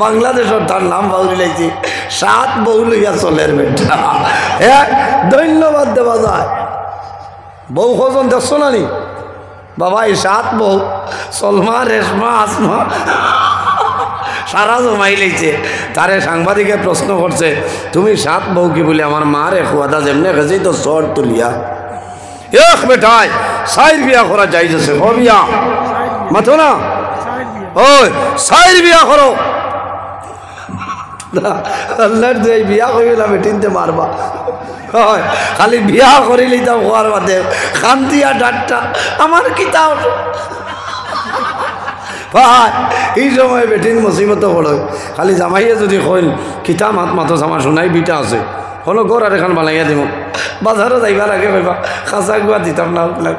বাংলাদেশের তার নাম বাউরি লাইছি 7 বউ লইয়া চলের বেটা। হ্যাঁ ধন্যবাদ দেওয়া যায়। বউ কজন দেখছো না নি বাবা? এই 7 বউ সলমা রেশমা আসমা সারা জমাই লাইছে। তারে সাংবাদিকে প্রশ্ন করছে তুমি 7 বউ কি বলে? আমার মা রে খুয়াদা যেমনে গেছেই তো চর তুলিয়া এক বেটায় 4 বিয়া করা যাইছে। ও বিয়া মাথো না ওই 4 বিয়া করো। আল্লাহর দুই বিয়া করিলা বেটিনতে মারবা। হয় খালি বিয়া করিলেই তা হওয়ার বাদে খান্তিয়া ডাটটা আমার কিতাব ভাই। এই সময় বেটিন মুসিবত পড়ে। খালি জামাইয়ে যদি কইল কিতা মাত মাতো জামা শোনাই বিটা আছে হলো ঘর আর এখন বানাইয়া দিব। বাজারও যাইবার আগে কইবা খাঁচা গুয়া দিতাম না উঠলাম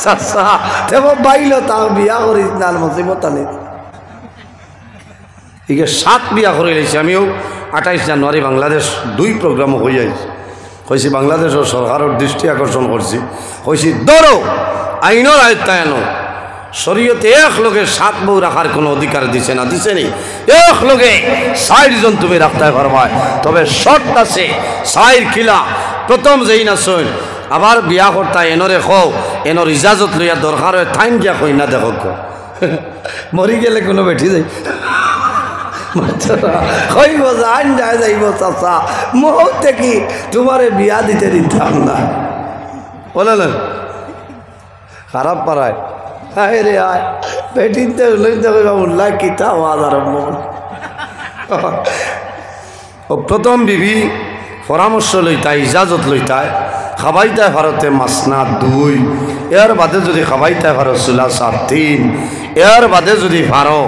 চাচা তেব বাইল তাও বিয়া করিস না মুসিবত আনি। একে 7 বিয়া করে লেছি। আমিও 28 জানুয়ারি বাংলাদেশ 2 প্রোগ্রামও হয়ে যাইছি। কইছি বাংলাদেশের সরকারের দৃষ্টি আকর্ষণ করছি। কইছি ধরো আইনের আয়ত্তায়ন শরীয়তে এক লোকে 7 বউ রাখার কোনো অধিকার দিছে না, দিছে নি? এক লোকে 4 জন তুমি রাখতে পারবা। তবে শর্ত আছে 4 কিলা। প্রথম যেই না শোন আবার বিয়া করতা এনরে খো এনর ইজাজত লইয়া দরকার হয় থাইন গিয়া কই না দেখো মরি গেলে কোনো বেঠি যাই কইব আইন যায় যাইব চাচা মুহূর্তে কি তোমারে বিয়া দিতে দিতাম না বলেন খারাপ পারায়। আয় রে আয় বেটিনতে লইতে কইবা উল্লাহ কিতা আওয়াজ আরম্ভ। প্রথম বিবি পরামর্শ লইতায় ইজাজত লইতায় খাবাইতায় ভারতে মাসনা 2 এর বাদে যদি খাবাইতায় ভারত চুলা 3 এর বাদে যদি ভারো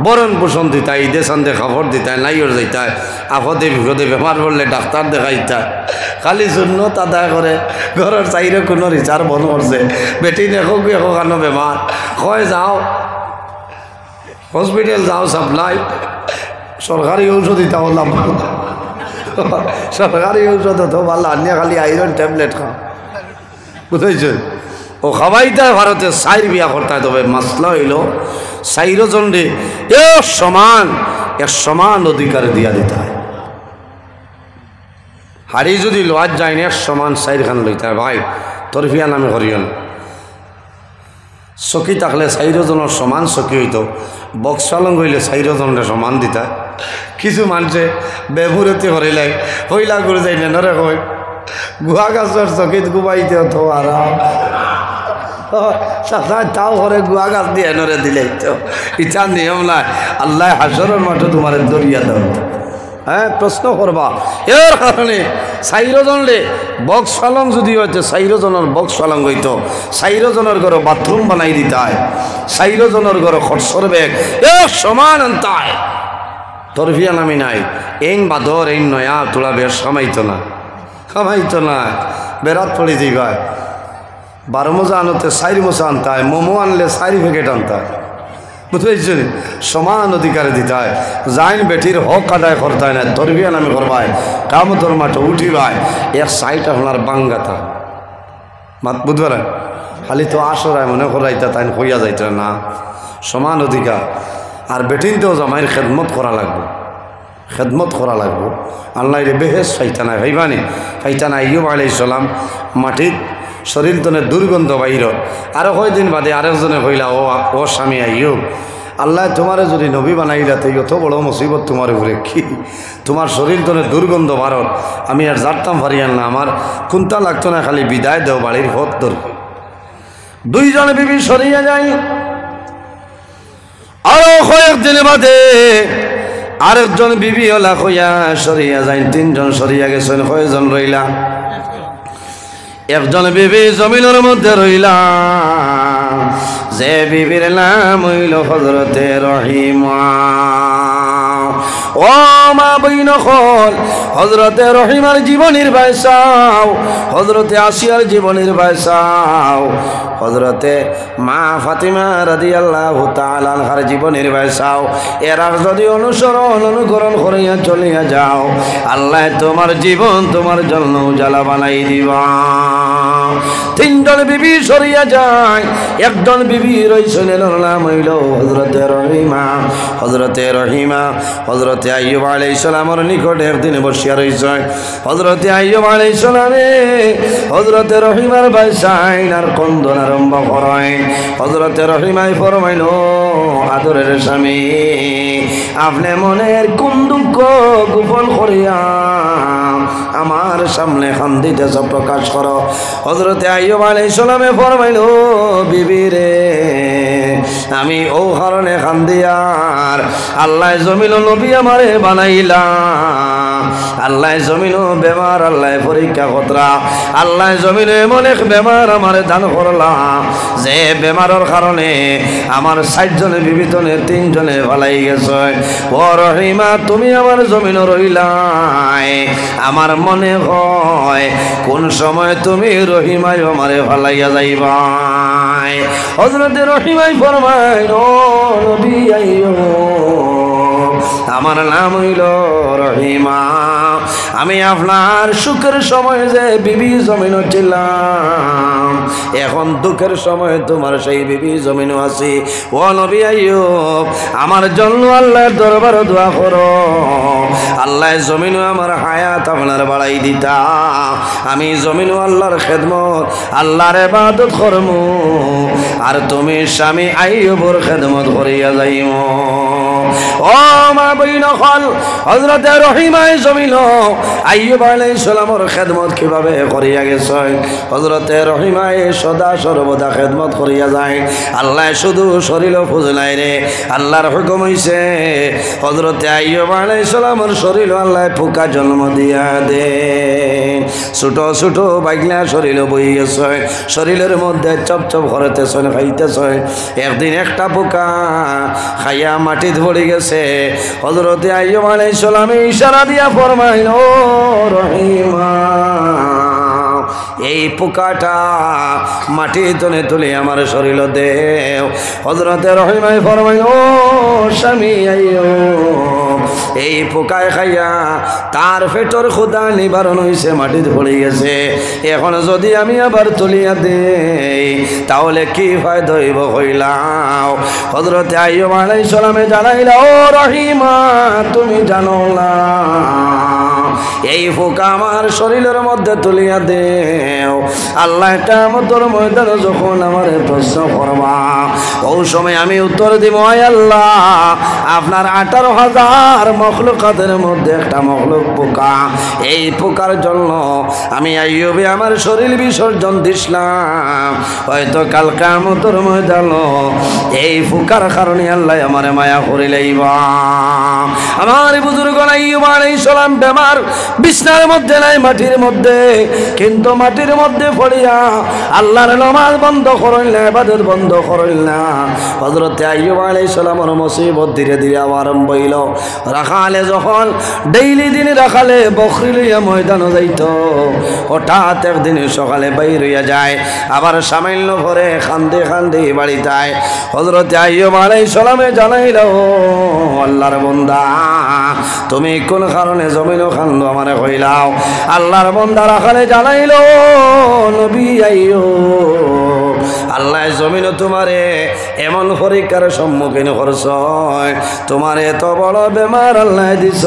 বরণ পোষণ দিতায় ঈদে চান্দে খবর দিতায় নাইর যাইতায় আপদে বিপদে বেমার পড়লে ডাক্তার দেখাইতায়। খালি শূন্য আদায় করে ঘরের চাইরে কোনো রিচার্জ বন্ধ করছে। বেটি দেখো কানো বেমার কয় যাও হসপিটাল যাও সাপ্লাই সরকারি ঔষধ দিতে হলাম সরকারি ঔষধ তো ভালো আনিয়া খালি আইরন ট্যাবলেট খাও বুঝেছে। ও খাবাইতায় ভারতে 4 বিয়া করতায়। তবে মাসলা হইল 4 জন রে এক সমান অধিকার দিয়া দিতে হয়। হাড়ি যদি লোয়ার যায় না সমান 4 খান লইতে হয়। ভাই তরফিয়া নামে করিও না। চকি থাকলে 4 জনের সমান চকি হইতো। বক্স পালং হইলে 4 জনের সমান দিতা। কিছু মানুষে বেমুরতি করিলে হইলা করে যাই নেনরে কই গুয়া গাছের চকিত গুবাইতে তো আরাম তাও ঘরে গুয়া গাছ দিয়ে এনরে দিলে তো ইচ্ছা নিয়ম নাই। আল্লাহ হাসরের মাঠে তোমার দরিয়া দাও। হ্যাঁ প্রশ্ন করবা এর কারণে 4 জন রে বক্স পালং যদি হইতো 4 জনের বক্স পালং হইতো 4 জনের ঘরে বাথরুম বানাই দিতায় 4 জনের ঘরে খরচর বেগ এক সমান আনতায়। তরফিয়া নামি নাই এং বাদর এং নয়া তোলা বেশ কামাইতো না বেড়াত পড়ে যাইবা। 12 মোজা আনতে 4 মোজা আনতায়। মোমো আনলে 4 প্যাকেট আনতায়। বুঝতে সমান অধিকারে দিতায়। যাইন বেটির হক আদায় করতায় না তরবিয়া নামে করবায় কামতর মাঠে উঠিবায় 1 সাইড আপনার বাঙ্গাতা মাত বুঝবে না। খালি তো আসরায় মনে করাইতা তাই হইয়া যাইত না। সমান অধিকার। আর বেটিনতেও জামাইয়ের খেদমত করা লাগবো। আল্লাহ রে বেহেস ফাইতা নাই ভাইবানি ফাইতা নাই। আইয়ুব আলাইহিস সালাম মাটির শরীর তনে দুর্গন্ধ বাইর। আরো কয়দিন বাদে আরেকজনে কইলা ও স্বামী আইয়ুব আল্লাহ তোমারে যদি নবী বানাইলা তো অত বড় মুসিবত তোমার উপরে কি? তোমার শরীর তনে দুর্গন্ধ ভারত আমি আর জানতাম পারিয়ান না। আমার কোনটা লাগতো না খালি বিদায় দেও বাড়ির পথ ধর। 2 জন বিবি সরিয়া যায়। আরো কয়েকদিন বাদে আরেকজন বিবি হলা কইয়া সরিয়া যায়। 3 জন সরিয়া গেছেন। কয়জন রইলা? একজন বিবি জমিনের মধ্যে রইলা। যে বিবির নাম হইল হযরতে রহিমা। ও মা বইন হল হযরতে রহিমার জীবনের বাইসাও, হযরতে আসিয়ার জীবনের বাইসাও, হযরতে মা ফাতিমা রাদিয়াল্লাহু তাআলা আনহার জীবনের বাইসাও। এরা যদি অনুকরণ করিয়া চলিয়া যাও আল্লাহ তোমার জীবন তোমার জন্য উজালা বানাই দিবা। তিনজন বিবি সরিয়া যায়, একজন বিবি রইছেন, নাম হইল হযরতে রহিমা। হযরতে আইয়ুব আলাইহিস সালামের নিকটে একদিন বসিয়া রইছে। হযরতে আইয়ুব আলাইহিস সালামে হযরতে রহিমার ভাই সাইন আর কন্দন আরম্ভ করেন। হযরতে রহিমাই ফরমাইল, আদরের স্বামী, আপনি মনের কোন দুঃখ গোপন করিয়া আমার সামনে কান্দিতেছ, প্রকাশ করো। হযরতে আইয়ুব আলাইহিস সালামে ফরমাইল, বিবি রে, আমি ও কারণে কান্দিয়ার, আল্লাহ জমিন নবী আমারে বানাইলা, আল্লাহ জমিন বেমার, আল্লাহ পরীক্ষা কতরা, আল্লাহ জমিন এমন এক বেমার আমারে দান করলা, যে বেমারের কারণে আমার 60 জনে বিবিতনে 3 জনে ভালাই গেছে। ও রহিমা, তুমি আমার জমিন রইলাই, আমার মনে হয় কোন সময় তুমি রহিমাই আমারে ভালাইয়া যাইবা। হযরতে রহিমাই ফরমায়, ও নবী আইয়ুব, আমার নাম হইল রহিমা, আমি আপনার সুখের সময় যে বিবি জমিন ছিলাম, এখন দুঃখের সময় তোমার সেই বিবি জমিনও আছি। ও নবী আইয়ুব, আমার জন্য আল্লাহর দরবারে দোয়া করো, আল্লাহ জমিনও আমার হায়াত আপনার বাড়াই দিতা, আমি জমিনও আল্লাহর খেদমত, আল্লাহর ইবাদত করমু, আর তুমি স্বামী আইয়ুবর খেদমত করিয়া যাইম। ও মা বইন হল, হযরতে রহিমায় জমিন আইয়ুব আলাইহিস সালামের খেদমত কিভাবে করিয়া গেছে। হযরতে রহিমায় সদা সর্বদা খেদমত করিয়া যায়। আল্লাহ শুধু শরীর ফুজলাই রে, আল্লাহর হুকুম হইছে হযরতে আইয়ুব আলাইহিস সালামের শরীর আল্লাহ পোকা জন্ম দিয়া দে। ছোট ছোট বাইগলা শরীর বই গেছে, শরীরের মধ্যে চপচপ করতেছে, খাইতেছে। একদিন একটা পোকা খাইয়া মাটিতে পড়ে গেছে। হযরতে আইয়ুব আলাইহিস সালামে ইশারা দিয়া ফরমাইল, ও রহিমা, এই পোকাটা মাটি তনে তুলে আমার শরীর দেও। হযরতে রহিমায় ফরমাইল, ও স্বামী আইয়ুব, এই পোকায় খাইয়া তার পেটর ক্ষুধা নিবারণ হইছে, মাটিতে পড়ে গেছে। এখন যদি আমি আবার তুলিয়া দেই তাহলে কি ফায়দা হইব কইলাও। হযরতে আইয়ুব আলাইহিস সালামে জানাইলা, ও রহিমা, তুমি জানো না এই পোকা আমার শরীরের মধ্যে তুলিয়া দেও, আল্লাহ কিয়ামতের ময়দানে যখন আমার প্রশ্ন করবা, ওই সময় আমি উত্তর দিব, আয় আল্লাহ, আপনার 18,000 মখলুকাতের মধ্যে একটা মখলুক পোকা, এই পোকার জন্য আমি আইয়ুবে আমার শরীর বিসর্জন দিছিলাম, হয়তো কাল কিয়ামতের ময়দানে এই পোকার কারণে আল্লাহ আমারে মায়া করে লইবা। আমার বুজুর্গ আইয়ুব আলাইহিস সালাম বেমার, বিছনার মধ্যে নাই, মাটির মধ্যে, কিন্তু মাটির মধ্যে পড়িয়া আল্লাহর নামাজ বন্ধ করেন না, ইবাদত বন্ধ করেন না। হযরতে আইয়ুব আলাইহিস সালামের মুসিবত ধীরে ধীরে আরম্ভ হইল। রাখালে যখন ডেইলি দিন রাখালে বকরি লইয়া ময়দানে যাইত, হঠাৎ একদিন সকালে বাইর হইয়া যায়, আবার সামান্য পরে কান্দে কান্দে বাড়িতে আয়। হযরতে আইয়ুব আলাইহিস সালামে জানাইল, ও আল্লাহর বান্দা, তুমি কোন কারণে জমিনও খান্দ আমারে কইলাও। আল্লাহর বান্দা রাখালে জানাইল, নবী আইয়ুব, আল্লাহ জমিনও তোমারে এমন পরীক্ষার সম্মুখীন করছ, তোমার এত বড় বেমার আল্লাহ দিছ,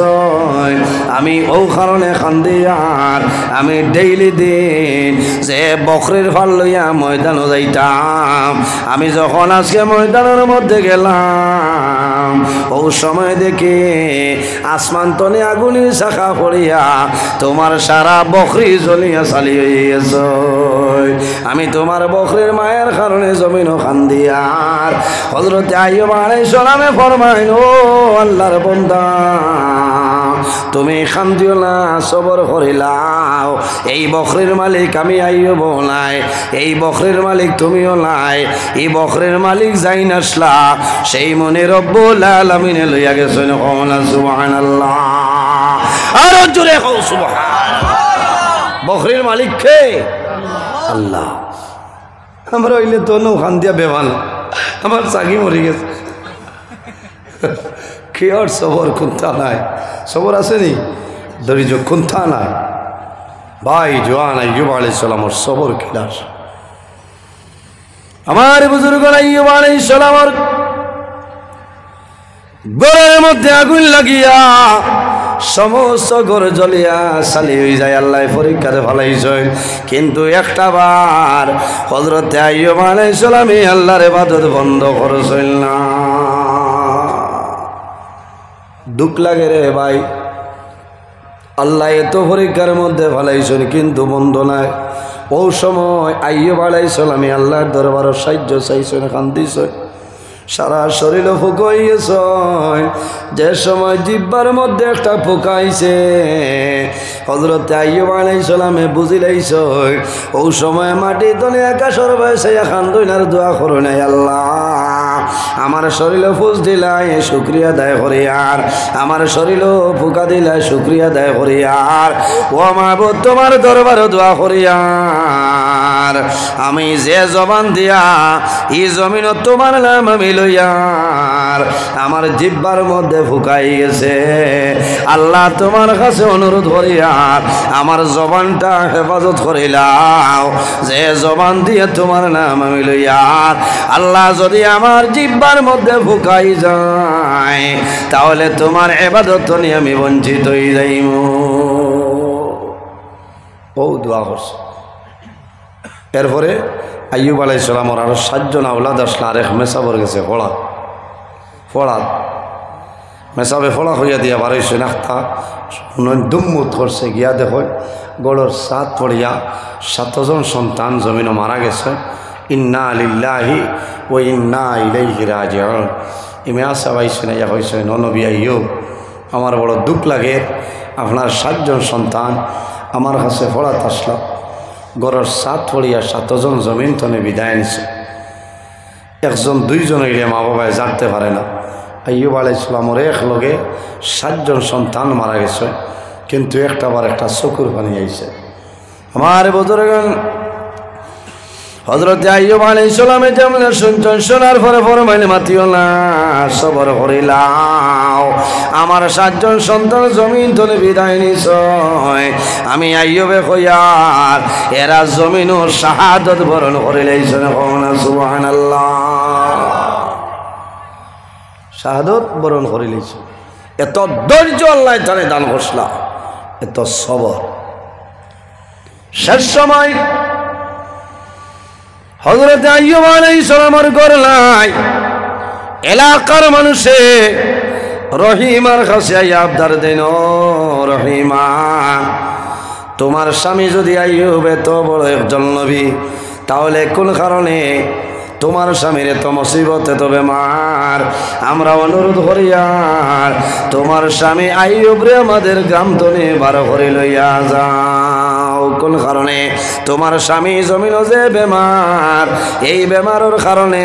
আমি ও কারণে কান্দি, আর আমি ডেইলি দিন যে বকরির ফাল লইয়া ময়দানও যাইতাম, আমি যখন আজকে ময়দানের মধ্যে গেলাম, ও সময় দেখি আসমান তনে আগুনের শাখা পড়িয়া তোমার সারা বকরি জ্বলিয়া চালি হয়ে গেছ। আমি তোমার বকরির মায়ের কারণে জমিনও কান্দি। আর হযরতে আইয়ুব আলাইহিস সালামে ফরমাইল, ও আল্লাহর বান্দা, তুমি কান্দিও না, সবর করিলাও, এই বকরির মালিক আমি আইয়ুব নাই, এই বকরির মালিক তুমিও নাই, এই বকরির মালিক যাই নাসলা সেই মনে রব্বুল আলামিনে লইয়া গেছেন। সুবহানাল্লাহ, আর জোরে কও সুবহানাল্লাহ। বকরির মালিক কে? আল্লাহ। আমরা হইলে তো নৌখান দিয়া বেমান, আমার চাকি মরে গেছে। কে আর সবর খুন্তা নাই, সবর আসেনি, ধৈর্য খুন্তা নাই। ভাই জোয়ান আইয়ুব আলাইহিস সালামের সবর খিলাস, আমার বুজুর্গ আইয়ুব আলাইহিস সালামের ঘরের মধ্যে আগুন লাগিয়া সমস্ত ঘর জ্বলিয়া চালি হয়ে যায়। আল্লাহ পরীক্ষাতে ফলাইছে, কিন্তু একটা বার হযরত আইয়ুব আলাইহিস সালাম আল্লাহর ইবাদত বন্ধ করছেন না। দুঃখ লাগে রে ভাই, আল্লাহ এত পরীক্ষার মধ্যে ফলাইছেন কিন্তু বন্ধ নাই। ও সময় আইয়ুব আলাইহিস সালাম আল্লাহর দরবারে সাহায্য চাইছেন, কান্দিছেন, সারা শরীর ফুকাইছে। যে সময় জিহ্বার মধ্যে একটা ফুকাইছে হযরত আইয়ুব আলাইহিস সালামে বুঝিলাইছে, ও সময় মাটি তলে আকাশের বসে খান্দইনার দোয়া করুন, আল্লাহ আমার শরীর ফুস দিলাই শুকরিয়া আদায় করি, আর আমার শরীর ফুকা দিলাই শুকরিয়া আদায় করি, আর ও মাবুদ তোমার দরবারে দোয়া করি, আর আমি যে জবান দিয়া এই জমিন তোমার নাম আমি লইয়ার আমার জিহ্বার মধ্যে ফুকাই গেছে, আল্লাহ তোমার কাছে অনুরোধ করি আর আমার জবানটা হেফাজত করিলাও, যে জবান দিয়ে তোমার নাম আমি লইয়ার আল্লাহ যদি আমার জিহ্বার মধ্যে ফুকাই যায় তাহলে তোমার ইবাদত নিয়ে আমি বঞ্চিত হয়ে যাইব। ও দোয়া করছে। এরপরে আইয়ুব আলাইহিস সালামের আরো 7 জন আওলাদ আসলে আরেক মেসাবর গেছে ফোড়া মেসাবে ফোড়া হইয়া দিয়া বারোইছে নাখতা দুম্মুত করছে, গিয়া দেখো গড়ের সাত পড়িয়া 7 জন সন্তান জমিনও মারা গেছে। ইন্না লিল্লাহি ও ইন্না ইলাইহি রাজিউন। ইমাম সাহেব আইসেন, ইয়া কইছেন, ও নবী আইয়ুব আমার বড় দুঃখ লাগে, আপনার 7 জন সন্তান আমার কাছে ফোড়াত আসলো, গড়ের সাত পড়িয়া 7 জন জমিন তনে বিদায় নিছে। 1 জন 2 জন হইলে মা বাবায় জানতে পারে না। আইয়ুব আলাইহিস সালামের এক লগে 7 জন সন্তান মারা গেছে, কিন্তু একটা চকুর পানি আইছে। আমার বুজুর্গগণ হযরত আইয়ুব আলাইহিস সালামে যেমন শুনছেন, শোনার পরে ফরমাইলে মাতিও না, সবর করিলাও, আমার 7 জন সন্তান জমিন তলে বিদায় নিছে, আমি আইয়ুবে কইয়ার এরা জমিনও শাহাদত বরণ করিলাইছেন। সুবহানাল্লাহ, শাহাদত বরণ করিলাইছে। এত ধৈর্য আল্লাহ তাআলা দান করছলা, এত সবর। শেষ সময় হযরত আইয়ুব আলাইহিস সালামের গড়লাই এলাকার মানুষে রহিমার কাছে আবদার দেন, রহিমা তোমার স্বামী যদি আইয়ুব এত বড় একজন নবী, তাহলে কোন কারণে তোমার স্বামীর এত মুসিবত এত বেমার, আমরা অনুরোধ করি আর তোমার স্বামী আইয়ুব রে আমাদের গ্রাম তনে বার করে লইয়া যাও। কোন কারণে তোমার স্বামী জমিন যে বেমার, এই বেমারের কারণে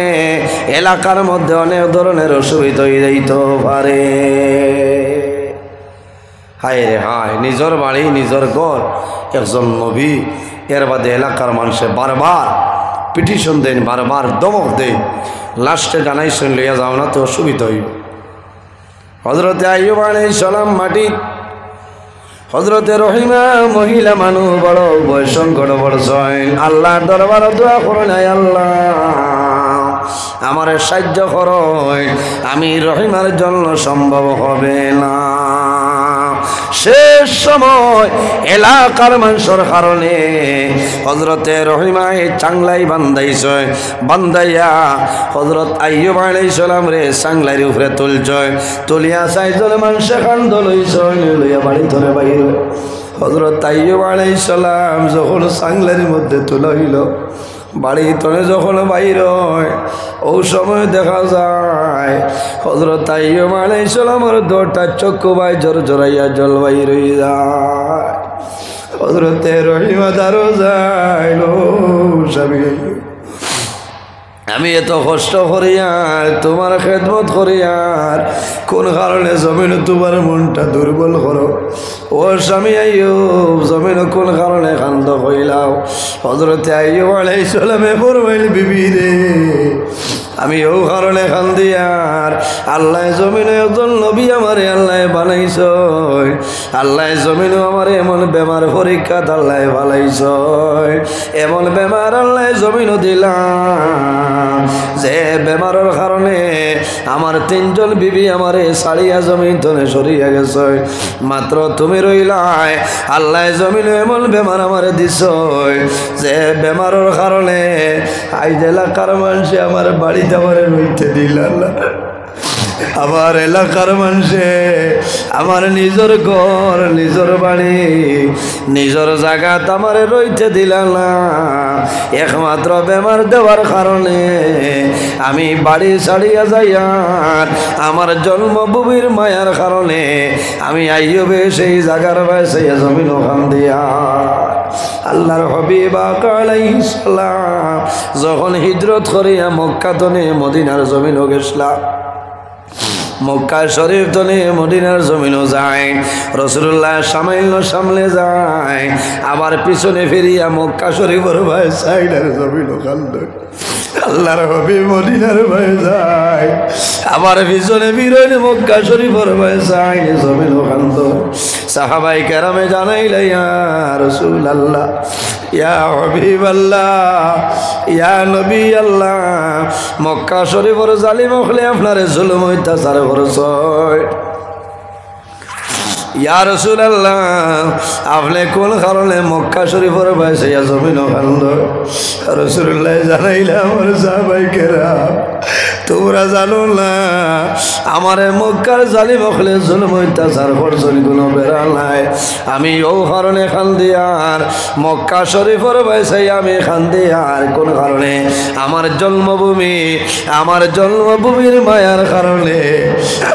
এলাকার মধ্যে অনেক ধরনের অসুবিধা হয়ে যাইত পারে। হায় রে হায়, নিজের বাড়ি নিজের ঘর, একজন নবী, এর বাদে এলাকার মানুষে বারবার পিটিশন দেন, বারবার দমক দেন, লাস্টে জানাইছেন লইয়া যাও না তো অসুবিধা হইব। হযরত আইয়ুব আলাইহিস সালাম মাটি, হযরতে রহিমা মহিলা মানুষ বড় বয়সঙ্কট বড়ছেন, আল্লাহর দরবারে দোয়া করেন, আল্লাহ আমার সাহায্য করুন, আমি রহিমার জন্য সম্ভব হবে না। শেষ সময় এলাকার মানুষের কারণে হযরতে রহিমায় চাংলাই বান্ধাইছে, বান্ধাইয়া হযরত আইয়ুব আলাইহিস সালাম রে চাংলাইর উপরে তুলছে, তুলিয়া 4 জন মানুষে কান্দ লইছে, লইয়া বাড়ি ধরে বাইর। হযরত আইয়ুব আলাইহিস সালাম যখন চাংলাইর মধ্যে তোলা হইল, বাড়ি তলে যখন বাইর হয়, ও সময় দেখা যায় হযরত আইয়ুব আলাইহিস সালামের 2টা চক্ষু বাই জোর জোরাইয়া জল বাইর হয়ে যায়। হযরতে রহিমা দারো যায়, স্বামী আমি এত কষ্ট করি আর তোমার খেদমত করি আর কোন কারণে জমিন তোমার মনটা দুর্বল করো? ও স্বামী আইয়ুব, জমিন কোন কারণে কান্দ কইলাও? হযরতে আইয়ুব আলাইহিস সালামে ফরমাইল, বিবি রে আমি ও কারণে কান্দি আর আল্লাহ জমিনে একজন নবী আমারে আল্লাহ বানাইছ আল্লাহ জমিনও আমার এমন বেমার পরীক্ষা আল্লাহ ভালাইছ এমন বেমার আল্লাহ জমিনও দিলাম যে বেমারের কারণে আমার তিনজন বিবি আমারে সারিয়া জমিন তনে সরিয়া গেছে মাত্র তুমি রইলাই আল্লাহ জমিন এমন বেমার আমারে দিছ যে বেমারের কারণে আইজ এলাকার মানুষে আমার বাড়িতে আমার রইতে দিল আল্লাহ আমার এলাকার মানুষে আমার নিজের ঘর নিজের বাড়ি নিজের জায়গাত আমার রইতে দিল না একমাত্র বেমার দেওয়ার কারণে আমি বাড়ি ছাড়িয়া যাইয়া আমার জন্মভূমির মায়ার কারণে আমি আইয়ুবে সেই জায়গার বাইসে জমিন ওখান দিয়া আল্লাহর হাবিব আলাইহিস সালাম যখন হিজরত করিয়া মক্কা তনে মদিনার জমিন গেছলাম মক্কা শরীফ তনে মদিনার জমিনও যায় রাসূলুল্লাহ সামনে যায় আবার পিছনে ফিরিয়া মক্কা শরীফের ভাই সাইডের জমিনও কান্দ আল্লাহর হাবিব মদিনার ভাই যায় আবার পিছনে ফিরে মক্কা শরীফের ভাই যায় জমিনও কান্দ সাহাবায়ে কেরামে জানাইলা ইয়া রাসূলুল্লাহ ইয়া হাবিবাল্লাহ ইয়া নবী আল্লাহ মক্কা শরীফের জালিম হলে আপনারে জুলুম অত্যাচার করছে ইয়া রাসূলুল্লাহ আপনি কোন কারণে মক্কা শরীফের বাইসে জমিন কান্দ রাসূলুল্লাহ জানাইলা আমার সাহাবায়ে কেরাম তোমরা জানো না আমারে মক্কার জালিম হলে জুলুম অত্যাচার করছেন কোনো বেড়া নাই আমি ও কারণে কান্দি আর মক্কা শরীফের বাইসে আমি কান্দি আর কোন কারণে আমার জন্মভূমির মায়ার কারণে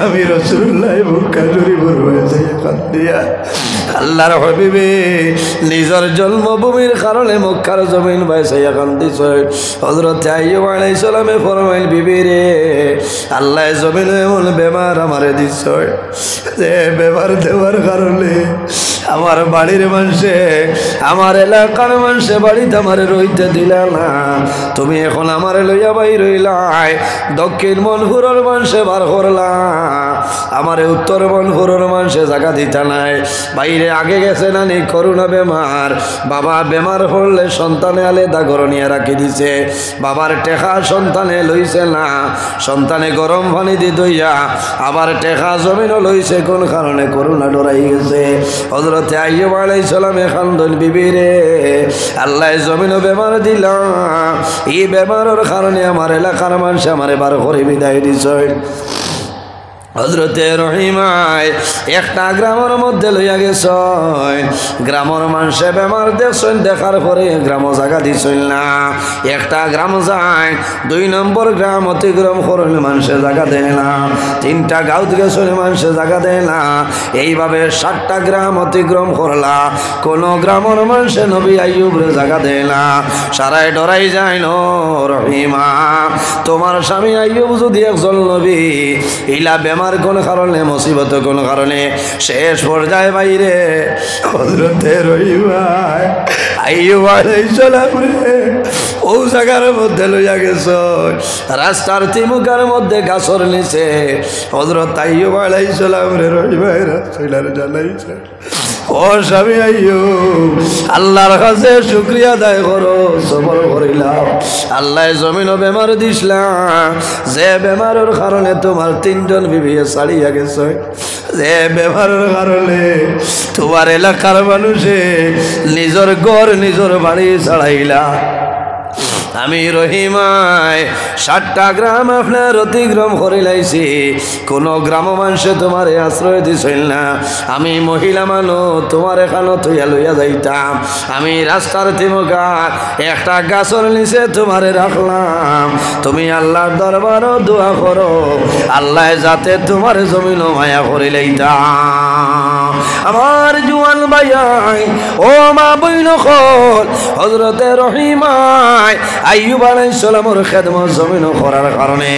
আমি রাসূলুল্লাহ মক্কা শরীফের বাইসে কান্দিয়া আল্লাহর হাবিবে নিজের জন্মভূমির কারণে মক্কার জমিন বাইসে কান্দিছে হযরত আইয়ুব আলাইহিস সালামে ফরমাইল বিবি রে আল্লাহ জমিনে এমন বেমার আমারে দিছে যে বেমার দেওয়ার কারণে আমার বাড়ির মানুষে আমার এলাকার মানুষে বাড়িতে আমারে রইতে দিল না তুমি এখন আমারে লইয়া বাইর হইলাই দক্ষিণ মনপুরের মানুষে বার করলা আমারে উত্তর মনপুরের মানুষে জায়গা দিতা নাই বাইরে আগে গেছে নানি করোনা বেমার বাবা বেমার হলে সন্তানে আলাদা ঘর নিয়ে রাখি দিছে বাবার টেকা সন্তানে লইছে না সন্তানে গরম পানি দি দইয়া আবার টেকা জমিনও লইছে কোন কারণে করোনা ডরাই গেছে হযরত আইয়ুব আলাইহিস সালামে খান্দন বিবি রে আল্লাহ জমিনও বেমার দিলাম এই বেমারের কারণে আমার এলাকার মানুষ আমারে বার করে বিদায় দিছে হযরতে রহিমায় একটা গ্রামের মধ্যে লইয়া গেছ গ্রামের মানুষে বেমার দেখছেন দেখার পরে গ্রাম জায়গা দিছেন না একটা গ্রাম যায় 2 নম্বর গ্রাম অতিক্রম করেন মানুষে জায়গা দেয় না 3টা গাঁত গেছেন মানুষে জায়গা দেয় না এইভাবে 7টা গ্রাম অতিক্রম করলা কোন গ্রামের মানুষে নবী আইয়ুবরে জায়গা দেয় না সারাই ডরাই যায় ন রহিমা তোমার স্বামী আইয়ুব যদি একজন নবী ইলা বেমার কোন কারণে মুসিবত কোন কারণে শেষ পর্যায়ে বাইরে হযরতে রহিমা আইয়ুব আলাইহিস সালাম রে ও জায়গার মধ্যে লইয়া গেছ রাস্তার তিমুকার মধ্যে গাছর নিচে হযরত আইয়ুব আলাইহিস সালাম রে রহিমা রাসূলের জানাইছে ও স্বামী আইয়ুব আল্লাহর কাছে শুকরিয়া আদায় করো সবর করিলাম আল্লাহ জমিনও বেমার দিছলা যে বেমারের কারণে তোমার 3জন বিবি ছাড়িয়া গেছে যে বেমারের কারণে তোমার এলাকার মানুষে নিজের ঘর নিজের বাড়ি ছাড়াইলা আমি রহিমায় 7টা গ্রাম আপনার অতিক্রম করে লাইছি কোন গ্রাম মানুষে তোমার আশ্রয় দিছিল না আমি মহিলা মানুষ তোমার এখানে থইয়া লইয়া যাইতাম আমি রাস্তার তিমুকার একটা গাছের নিচে তোমারে রাখলাম তুমি আল্লাহর দরবারও দোয়া করো আল্লাহ যাতে তোমার জমিন মায়া করে লইতাম আমার জুয়ান ভাইয়াই ও মা বইন খল হযরতে রহিমায় আইয়ুব আলাইহিস সালামের খেদমত জমিন করার কারণে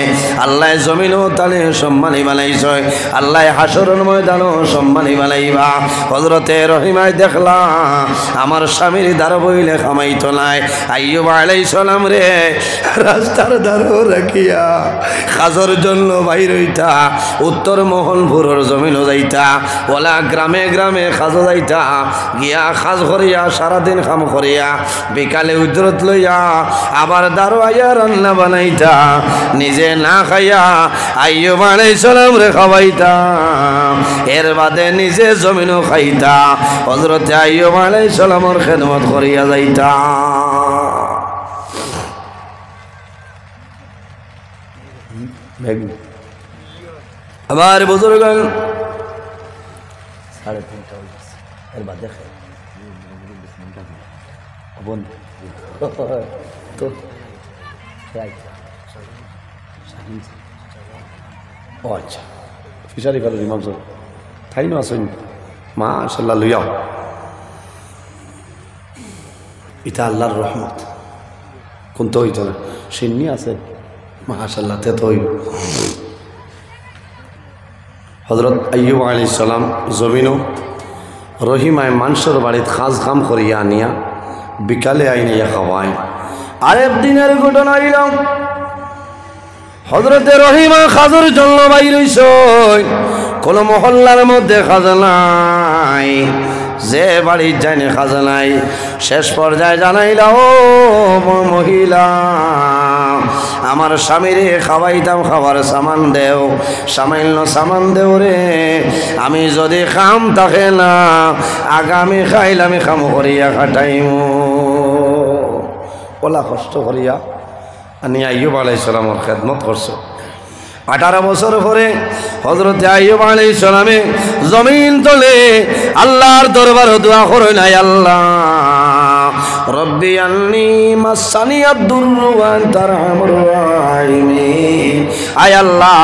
আল্লাহ জমিনও তালে সম্মানী বানাইছে, আল্লাহ হাসরের ময়দানও সম্মানী বানাইবা। হযরতে রহিমায় দেখলা আমার স্বামীর দ্বার বইলে খামাইতো নাই, আইয়ুব আলাইহিস সালাম রে রাস্তার দ্বারও রাখিয়া কাজের জন্য বাইর হইতা, উত্তর মোহনপুরের জমিনও যাইতা, ওলা গ্রামে গ্রামে কাজ যাইতা, গিয়া কাজ করিয়া সারাদিন কাম করিয়া বিকালে উজরত লইয়া আবার দ্বারও আইয়া রান্না বানাইতা, নিজে না খাইয়া আইয়ুব আলাইহিস সালাম রে খাওয়াইতা, এর বাদে নিজে জমিনও খাইতা, হযরতে আইয়ুব আলাইহিস সালামের খেদমত করিয়া যাইতা। আমার বুজুর্গ সাড়ে 3টা এর বাদে ও আচ্ছা ফিশারি ফেলো ইমাম সাহেব তাই না আসেন মাশাআল্লাহ লইয়াও, এটা আল্লাহর রহমত। কোন তো হইতো না সিন্নি আছে মাশাআল্লাহ তে তো হযরত আইয়ুব আলাইহিস সালাম জমিনও রহিমায় মানুষের বাড়িতে খাস কাম করিয়া আনিয়া বিকালে আইনিয়া খাওয়ায়। আরেক দিনের ঘটনা এলাম, হযরতে রহিমা খাজের জন্য বাইর হইছে, কোন মহল্লার মধ্যে খাজা নাই, যে বাড়ির যায়নি খাজা নাই, শেষ পর্যায়ে জানাইলা ও মহিলা আমার স্বামীরে খাওয়াইতাম খাবার সামান দেও, সামান্য সামান দেও রে, আমি যদি খাম থাকে না আগামী খাইলামি খাম করিয়া খাটাইমু। ওলা কষ্ট করিয়া আনি আইয়ুব আলাইহিস সালামের খেদমত করছে। 18 বছর পরে হযরতে আইয়ুব আলাইহিস সালামে জমিন তলে আল্লাহর দরবারে দোয়া করে নাই, আল্লাহ রব্বি আন্নী মাসানিয়াদ দুররু ওয়া আনতা আরহামুর রাহিমিন। আয় আল্লাহ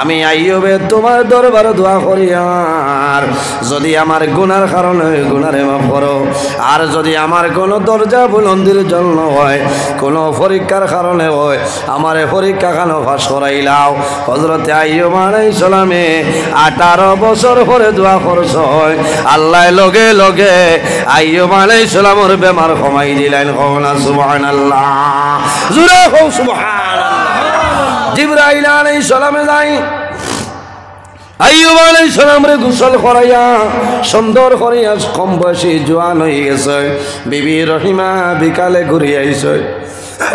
আমি আইয়ুবে তোমার দরবারে দোয়া করি, আর যদি আমার গুনার কারণে গুনারে মাফ করো, আর যদি আমার কোনো দরজা বুলন্দির জন্য হয়, কোনো পরীক্ষার কারণে হয়, আমারে পরীক্ষা কেন পাস করাইলাও। হযরতে আইয়ুব আলাইহিস সালামে 18 বছর পরে দোয়া করছে, আল্লাহ লগে লগে আইয়ুব আলাইহিস সালামের বেমার কমাই দিলেন। কওনা সুবহানাল্লাহ, জোরে কও সুবহানাল্লাহ। জিবরাইল আলাইহিস সালামে যাই আইয়ুব আলাইহিস সালামরে গোসল করাইয়া সুন্দর করিয়া কম বয়সী জোয়ান হয়ে গেছে। বিবি রহিমা বিকালে ঘুরে আইছে,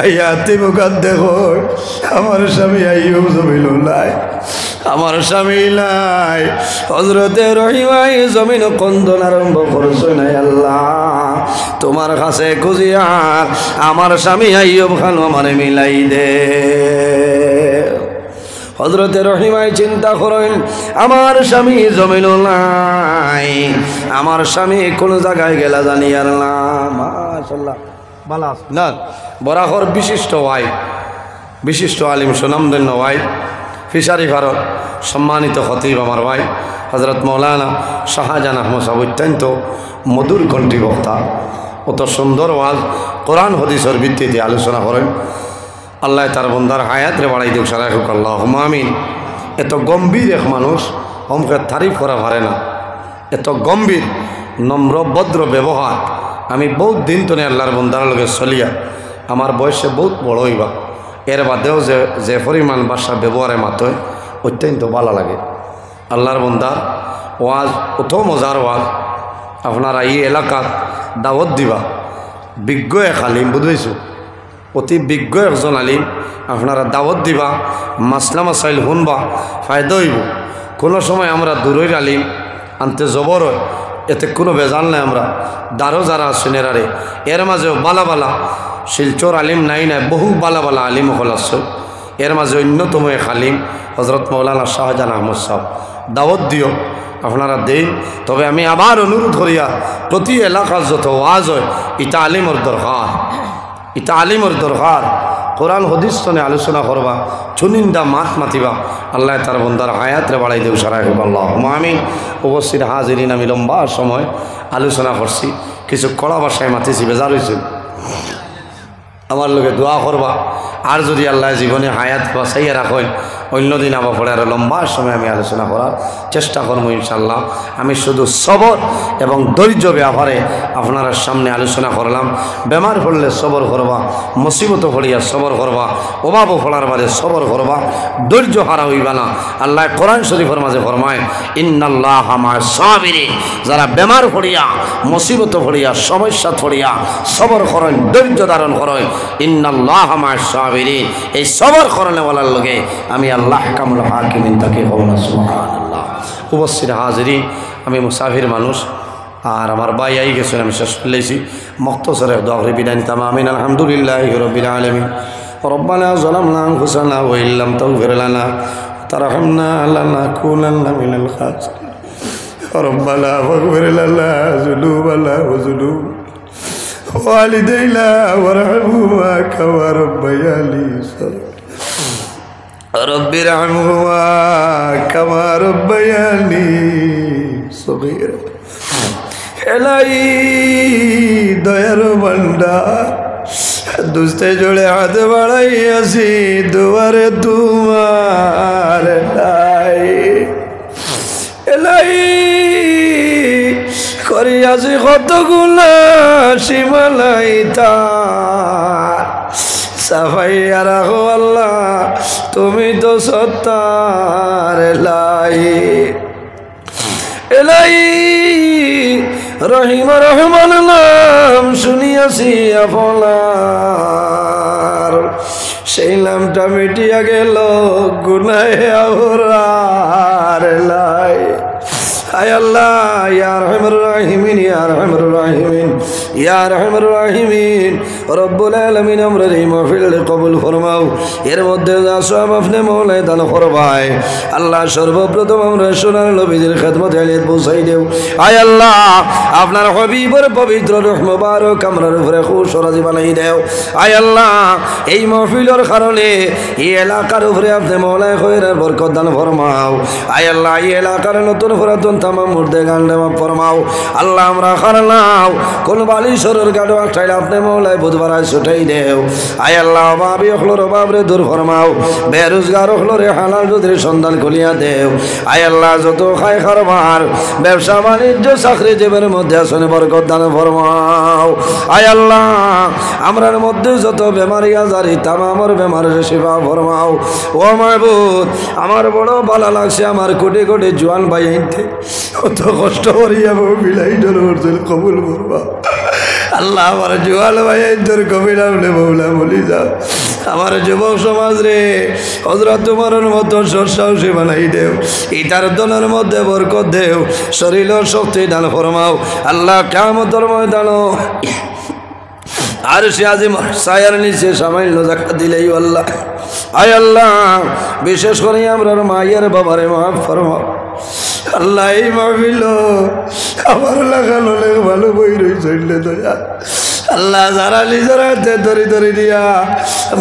আইয়া তিমুকাত দেখো আমার স্বামী আইয়ুব জমিল নাই, আমার স্বামী নাই। হযরতে রহিমাই জমিন কন্দন আরম্ভ করছে, নাই আল্লাহ তোমার কাছে খুঁজিয়া আমার স্বামী আইয়ুব খান আমারে মিলাই দে। হযরতে রহিমাই চিন্তা করেন আমার স্বামী জমিন নাই, আমার স্বামী কোন জায়গায় গেলা জানি আর না। মাশাআল্লাহ বালা না বরাহর বিশিষ্ট ওয়াই, বিশিষ্ট আলিম সুনামধন্য ওয়াই, ফিশারি ভারত সম্মানিত খতিব আমার ভাই হযরত মৌলানা শাহজাহান আহমদ সাহেব অত্যন্ত মধুর কণ্ঠী বক্তা, অত সুন্দর ওয়াজ কোরআন হাদিসের ভিত্তিতে আলোচনা করেন। আল্লাহ তার বন্দার হায়াতরে বাড়াই দেখ সারা হোক আল্লাহুম্মা আমিন। এত গম্ভীর এক মানুষ হমকে তারিফ করা পারে না, এত গম্ভীর নম্র ভদ্র ব্যবহার। আমি বহুত দিন তো আল্লাহর বন্দার লগে চলিয়া আমার বয়সে বহুত বড় হইবা, এর বাদেও যে পরিমাণ ভাষা ব্যবহারে মাতয় অত্যন্ত ভালো লাগে। আল্লাহর বন্দার ওয়াজ অত মজার ওয়াজ, আপনারা এই এলাকার দাওয়াত দিবা, বিজ্ঞ এক আলিম বুঝাইছো, অতি বিজ্ঞ একজন আলিম আপনারা দাওয়াত দিবা, মাসলা মাসাইল শুনবা, ফায়দা হইব। কোনো সময় আমরা দূরের আলিম আনতে জবর হয়, এতে কোনো বেজাল নাই। আমরা দারো যারা সিনেরারে এর মাঝেও বালা বালা শিলচর আলিম নাই নাই, বহু বালা বালা আলিম হল আছে। এর মাঝে অন্যতম এক আলিম হযরত মৌলানা শাহজাহান আহমদ সাহেব, দাওয়াত দিও আপনারা দেন। তবে আমি আবার অনুরোধ করিয়া প্রতি এলাকার যত ওয়াজ হয় এটা আলিমর দরকার, এটা আলিমর দরকার। কোরআন হদিস তনে আলোচনা করবা চুনিন্দা মাত মাতিবা আল্লাহ তার বন্দার হায়াতরে বাড়াই দেও সারাই হোক আল্লাহ আমিন। উপস্থিত হাজিরিন, আমি লম্বা সময় আলোচনা করছি, কিছু কড়া ভাষায় মাতিছি, বেজার হয়েছিল। আমার লোকে দোয়া করবা, আর যদি আল্লাহ জীবনে হায়াত বাঁচাইয়া রাখেন অন্যদিন আবার পরে আরও লম্বা সময় আমি আলোচনা করার চেষ্টা করবো ইনশাল্লাহ। আমি শুধু সবর এবং ধৈর্য ব্যাপারে আপনার সামনে আলোচনা করলাম। বেমার পড়লে সবর করবা, মুসিবত পড়িয়া সবর করবা, অভাবও পড়ার মাঝে সবর করবা, ধৈর্য হারা হইবা না। আল্লাহ কোরআন শরীফের মাঝে ফরমায় ইন্নাল্লাহ মা সাবিরিন, যারা বেমার পড়িয়া মুসিবত পড়িয়া সমস্যা পড়িয়া সবর করেন, ধৈর্য ধারণ করেন, ইন্নাল্লাহ মা সাবিরিন, এই সবর করনে বলার লগে আমি আল্লাহ কামুল হাকিমিন তাকে হব না। সুবহানাল্লাহ। উপস্থিত হাজিরিন, আমি মুসাফির মানুষ, আর আমার ভাই আই গেছেন, আমি শেষ করলেছি মুক্তসরে দোয়া করে বিদায় নিতাম। আমিন। আলহামদুলিল্লাহি রাব্বিল আলামিন। রব্বানা যালামনা আনফুসানা ওয়া ইল্লাম তাগফির লানা তারহামনা লানাকুনান্না মিনাল খাসিরিন। রব্বানা ফাগফির লানা যুনুবানা ওয়া যুনুব ওয়ালিদাইনা ওয়ারহামহুমা কামা রাব্বায়ানি সগীরা। رب ارحمهما كما ربياني صغيرا। এলাই দয়ার ভান্ডার, দুস্তে জোড়ে হাত বাড়াই আসি দুয়ারে তোমার নাই। এলাই করি আসি কতগুলা সীমালাই তার, সাফাইয়া রাখো আল্লাহ তুমি তো সত্তার। এলাই এলাই রহিম রহমান নাম শুনিয়াছি আপনার, সেই নামটা মিটিয়া গেল গুনাহে আওরার। এলাই আয় আল্লাহ ইয়া রহমানুর রাহিমিন, ইয়া রহমানুর রাহিমিন, ইয়া রহমানুর রাহিমিন, রব্বুল আলামিন আমরা এই মাহফিল কবুল ফরমাও। এর মধ্যে যা সওয়াব আপনি মওলায় দান ফরমায় আল্লাহ। সর্বপ্রথম আমরা সোনার নবীর খেদমতে আলিয়াত পৌঁছাই দেও। আয় আল্লাহ আপনার হাবিবের পবিত্র রূহ মুবারক আমরার উপরে খুশ রাজি বানাই দেও। আয় আল্লাহ এই মাহফিলের কারণে এই এলাকার উপরে আপনি মওলায় খৈরের বরকত দান ফরমাও। আয় আল্লাহ এই এলাকার নতুন পুরাতন তামাম মুর্দে গান্ডে মাফ ফরমাও। আল্লাহ আমরা খারনাও কোন বালিশরের গাড়ো আঠাইলে আপনি মওলায় বুধবার ছুটাই দেও। আয় আল্লাহ অভাবী হলোর অভাবরে দূর ফরমাও, বেরোজগার হলোরে হালাল রুদের সন্ধান খুলিয়া দেও। আয় আল্লাহ যত খায় খারবার ব্যবসা বাণিজ্য চাকরি জীবের মধ্যে আসনে বরকত দান ফরমাও। আয় আল্লাহ আমরার মধ্যে যত বেমারি আজারি তামামর বেমারের সেবা ফরমাও। ও মাহবুব আমার বড় ভালো লাগছে, আমার কোটি কোটি জোয়ান ভাই আইতে কত কষ্ট করিয়া বিলাই ডর কবুল করবা। আল্লাহ আমার জোয়াল ভাই তোর কবিরা বলে বৌলা বলি যাও। আমার যুবক সমাজ রে হযরত তোমার মতো সৎসাহসী বানাই দেও, ইটার দলের মধ্যে বরকত দেও, শরীরের শক্তি দান ফরমাও। আল্লাহ কিয়ামতের ময়দানে আর সে আজিম সায়ার নিচে সামান্য জাকাত দিলেই আল্লাহ। আয় আল্লাহ বিশেষ করে আমরা মায়ের বাবারে মাফ ফরমাও। আল্লাহ এই মাহফিল আমার লাগানো ভালো বই রয়েছে দয়া। আল্লাহ যারা নিজের হাতে ধরি ধরি দিয়া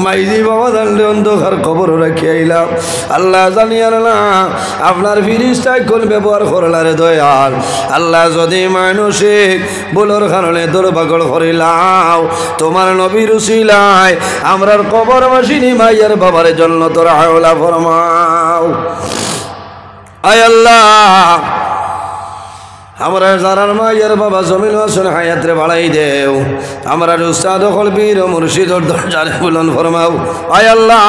মাইজি বাবা জানলে অন্ধকার খবর রাখি আইলাম। আল্লাহ জানিয়ার না আপনার ফিরিস্তায় কোন ব্যবহার করলারে দয়াল। আল্লাহ যদি মানসিক বলোর কারণে দুর্ভাগ্য করিলাম তোমার নবীর উসিলায় আমরার কবর মাসিনী মাইয়ার বাবার জন্য তোরা হাওলা ফরমাও। আয় আল্লাহ আমরা যারার মায়ের বাবা জমিন আসন হায়াতরে বাড়াই দেও। আমরা উস্তাদ হল বীর মুর্শিদর দরজারে বুলন্দ ফরমাও। আয় আল্লাহ